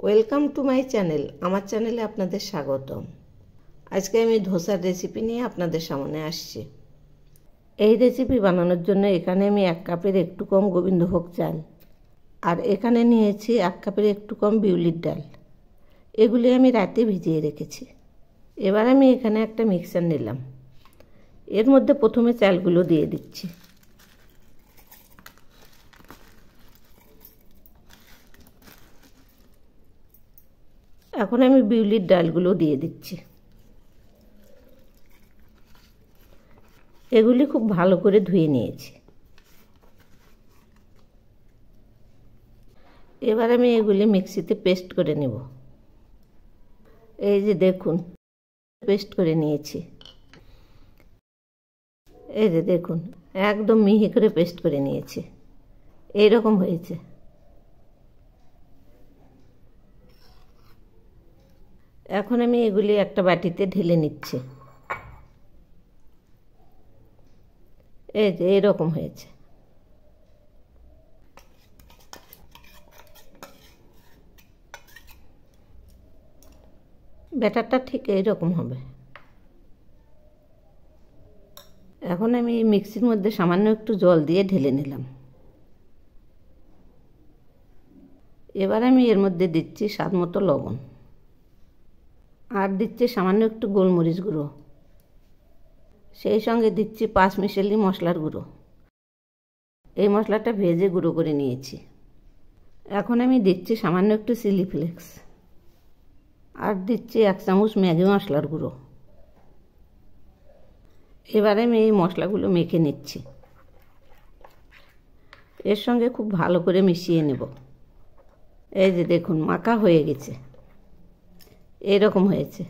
Welcome to my channel. আমার চ্যানেলে আপনাদের স্বাগতম। আজকে আমি ধোসার রেসিপি নিয়ে আপনাদের সামনে আসছি। এই রেসিপি বানানোর জন্য এখানে আমি 1 কাপের একটু কম গোবিন্দভোগ চাল আর এখানে নিয়েছি 1 কাপের একটু কম বিউলির ডাল। এগুলি আমি রাতে ভিজিয়ে রেখেছি। এবার আমি এখানে একটা মিক্সার নিলাম। এর মধ্যে প্রথমে চালগুলো দিয়ে দিচ্ছি। এখন আমি বিউলির ডালগুলো দিয়ে দিচ্ছি। এগুলি খুব ভালো করে ধুয়ে নিয়েছি। এবার আমি এগুলি মিক্সিতে পেস্ট করে নেব। এই যে দেখুন, পেস্ট করে নিয়েছি। এই যে দেখুন, একদম মিহি করে পেস্ট করে নিয়েছি। এই রকম হয়েছে। এখন আমি এগুলি একটা বাটিতে ঢেলে নিচ্ছি। এই যে এরকম হয়েছে। ব্যাটারটা ঠিক এইরকম হবে। এখন আমি এই মিক্সির মধ্যে সামান্য একটু জল দিয়ে ঢেলে নিলাম। এবার আমি এর মধ্যে দিচ্ছি স্বাদ মতো লবণ আর দিচ্ছি সামান্য একটু গোলমরিচ গুঁড়ো। সেই সঙ্গে দিচ্ছি 5 মিশালি মশলার গুঁড়ো। এই মশলাটা ভেজে গুঁড়ো করে নিয়েছি। এখন আমি দিচ্ছি সামান্য একটু চিলি ফ্লেক্স আর দিচ্ছি 1 চামচ ম্যাগি মশলার গুঁড়ো। এবার আমি এই মশলাগুলো মেখে নিচ্ছি। এর সঙ্গে খুব ভালো করে মিশিয়ে নেব। এই যে দেখুন, মাখা হয়ে গেছে। এরকম হয়েছে।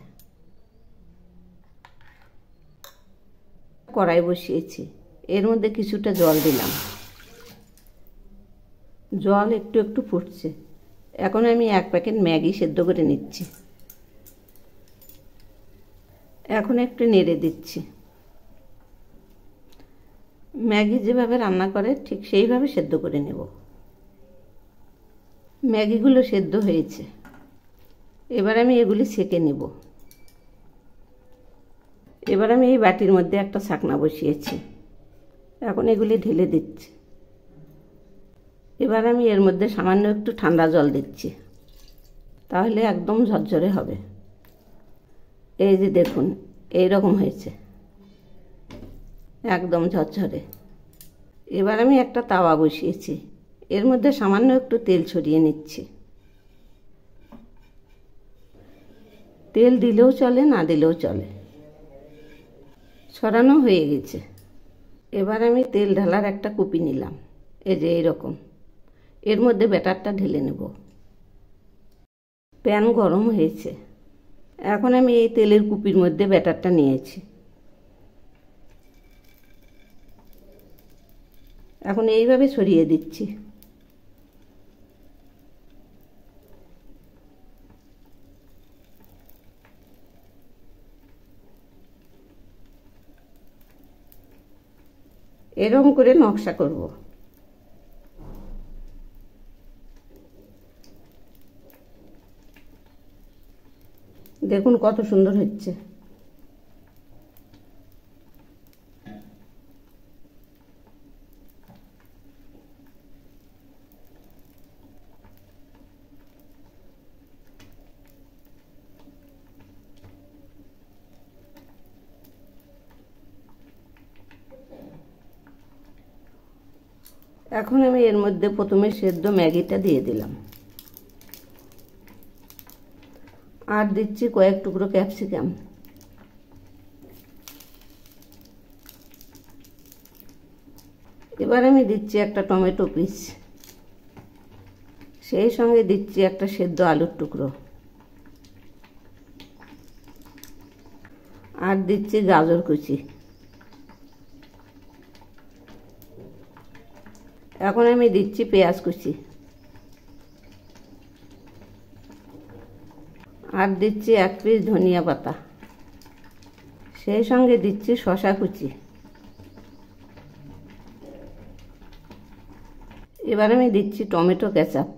কড়াই বসিয়েছি, এর মধ্যে কিছুটা জল দিলাম। জল একটু একটু ফুটছে। এখন আমি 1 প্যাকেট ম্যাগি সেদ্ধ করে নিচ্ছি। এখন একটু নেড়ে দিচ্ছি। ম্যাগি যেভাবে রান্না করে ঠিক সেইভাবে সেদ্ধ করে নেব। ম্যাগিগুলো সেদ্ধ হয়েছে। এবার আমি এগুলি ছেঁকে নেব। এবার আমি এই বাটির মধ্যে একটা ছাকনা বসিয়েছি। এখন এগুলি ঢেলে দিচ্ছি। এবার আমি এর মধ্যে সামান্য একটু ঠান্ডা জল দিচ্ছি, তাহলে একদম ঝরঝরে হবে। এই যে দেখুন, এই রকম হয়েছে, একদম ঝরঝরে। এবার আমি একটা তাওয়া বসিয়েছি। এর মধ্যে সামান্য একটু তেল ছড়িয়ে নিচ্ছি। তেল দিলেও চলে, না দিলেও চলে। ছড়ানো হয়ে গেছে। এবার আমি তেল ঢালার একটা কুপি নিলাম। এই যে এইরকম। এর মধ্যে ব্যাটারটা ঢেলে নেব। প্যান গরম হয়েছে। এখন আমি এই তেলের কুপির মধ্যে ব্যাটারটা নিয়েছি। এখন এইভাবে ছড়িয়ে দিচ্ছি। এরকম করে নকশা করব। দেখুন কত সুন্দর হচ্ছে। এখন আমি এর মধ্যে প্রথমে সেদ্ধ ম্যাগিটা দিয়ে দিলাম আর দিচ্ছি কয়েক টুকরো ক্যাপসিকাম। এবার আমি দিচ্ছি একটা টমেটো পিস। সেই সঙ্গে দিচ্ছি একটা সেদ্ধ আলুর টুকরো আর দিচ্ছি গাজর কুচি। এখন আমি দিচ্ছি পেঁয়াজ কুচি আর দিচ্ছি 1 পিস ধনিয়া পাতা। সেই সঙ্গে দিচ্ছি শসা কুচি। এবার আমি দিচ্ছি টমেটো কেচাপ।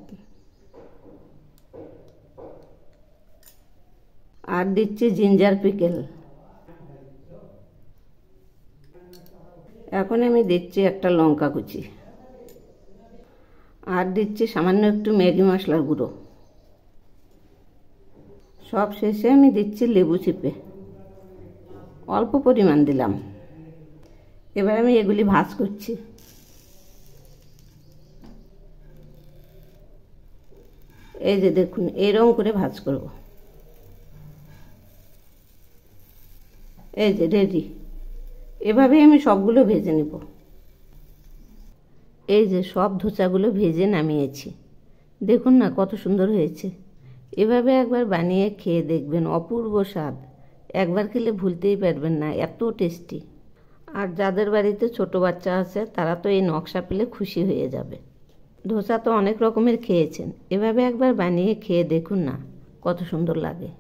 আর দিচ্ছি জিঞ্জার পিকেল। এখন আমি দিচ্ছি একটা লঙ্কা কুচি, আর দিচ্ছি সামান্য একটু ম্যাগি মশলার গুঁড়ো। সব শেষে আমি দিচ্ছি লেবু চিপে, অল্প পরিমাণ দিলাম। এবার আমি এগুলি ভাজ করছি। এই যে দেখুন, এইরকম করে ভাজ করব। এই যে রেডি। এভাবে আমি সবগুলো ভেজে নেব। এই যে সব ধোসাগুলো ভেজে নামিয়েছি, দেখুন না কত সুন্দর হয়েছে। এভাবে একবার বানিয়ে খেয়ে দেখবেন, অপূর্ব স্বাদ। একবার খেলে ভুলতেই পারবেন না, এত টেস্টি। আর যাদের বাড়িতে ছোট বাচ্চা আছে তারা তো এই নকশা পেলে খুশি হয়ে যাবে। ধোসা তো অনেক রকমের খেয়েছেন, এভাবে একবার বানিয়ে খেয়ে দেখুন না কত সুন্দর লাগে।